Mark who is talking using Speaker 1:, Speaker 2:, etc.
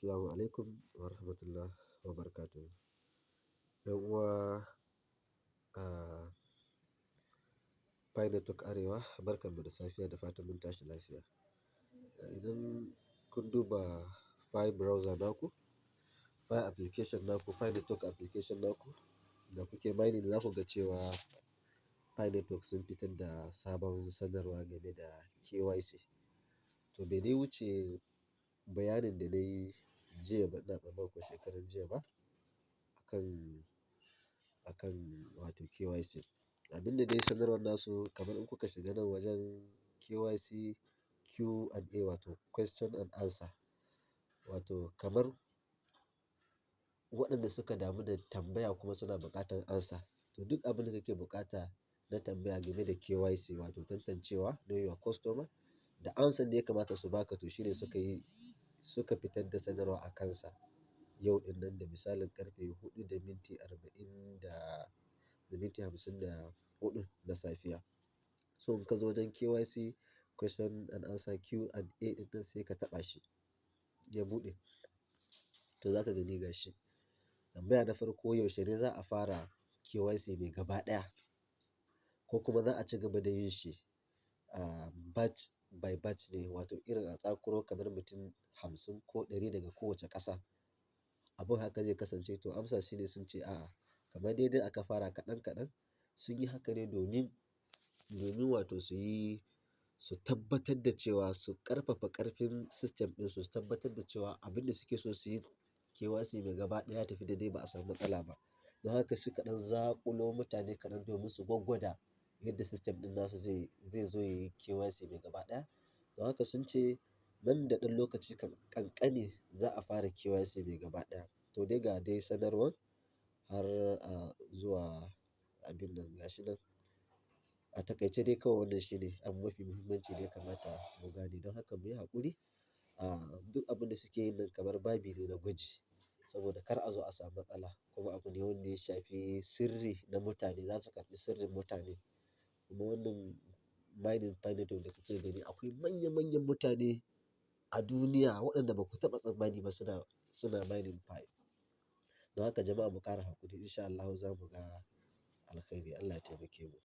Speaker 1: Assalamu alaikum wa rahmatullah wa barakatuh. ‘Yan uwa a Pi Network Arewa, barkanmu da safiya da fatan mun tashi lafiya. Idan kun duba Pi browser naku, Pi application naku, Pi Network application naku da kuke mining, za ku ga cewa Pi Network sun fitar da sabon sanarwa game da KYC. To bai dai wuce bayanin da na yi jiya ba, ina tsammanin ko shekaran jiya ba, akan wato KYC. Abinda dai sanarwar nasu, kamar in kuka shiga nan wajen KYC Q&A, wato question and answer, wato kamar waɗanda suka damu da tambaya kuma suna buƙatar ansa. To duk abin da kake buƙata na tambaya game da KYC, wato tantancewa know your customer, da ansan da ya kamata su baka, to shine suka fitar da sanarwa a kansa yau ɗin nan da misalin ƙarfe 4:54 na safiya. So in ka zo wajen KYC question and answer Q&A ɗin nan, sai ka taɓa shi ya buɗe. To za ka gani gashi. Tambaya na farko, yaushe ne za a fara KYC mai gaba ɗaya, ko kuma za a ci gaba da yin shi batch by batch ne, wato irin a tsakuro kamar mutum 50 ko 100 daga kowace ƙasa. Abin haka zai kasance? To amsa shine sun ce a'a, kamar dai aka fara kaɗan kaɗan. Sun yi haka ne domin wato su tabbatar da cewa, su ƙarfafa ƙarfin system ɗin su tabbatar da cewa abin da suke so su yi KYC mai gaba ɗaya ya tafi daidai, ba a samu matsala ba. Don haka suka ɗan zaƙulo mutane kaɗan domin su gwaggwada yadda system ɗin nasu zai zo ya yi KYC mai gaba ɗaya. Don haka sun ce nan da ɗan lokaci ƙanƙani za a fara KYC mai gaba ɗaya. To dai ga dai sanarwar har zuwa abin nan gashi nan. A taƙaice dai kawai wannan shine abu mafi muhimmanci da ya kamata mu gane. Don haka mu yi haƙuri. Duk abin da suke yin nan kamar babi ne na gwaji, saboda kar a zo a samu matsala. Kuma abu ne wanda ya shafi sirri na mutane, za su karɓi sirrin mutane. Kuma wannan mining Pi Network da kuke gani, akwai manya-manyan mutane a duniya waɗanda ba ku taɓa tsammani ba suna mining Pi. Don haka jama'a mu ƙara haƙuri, insha Allahu za mu ga alkhairi. Allah ya taimake mu.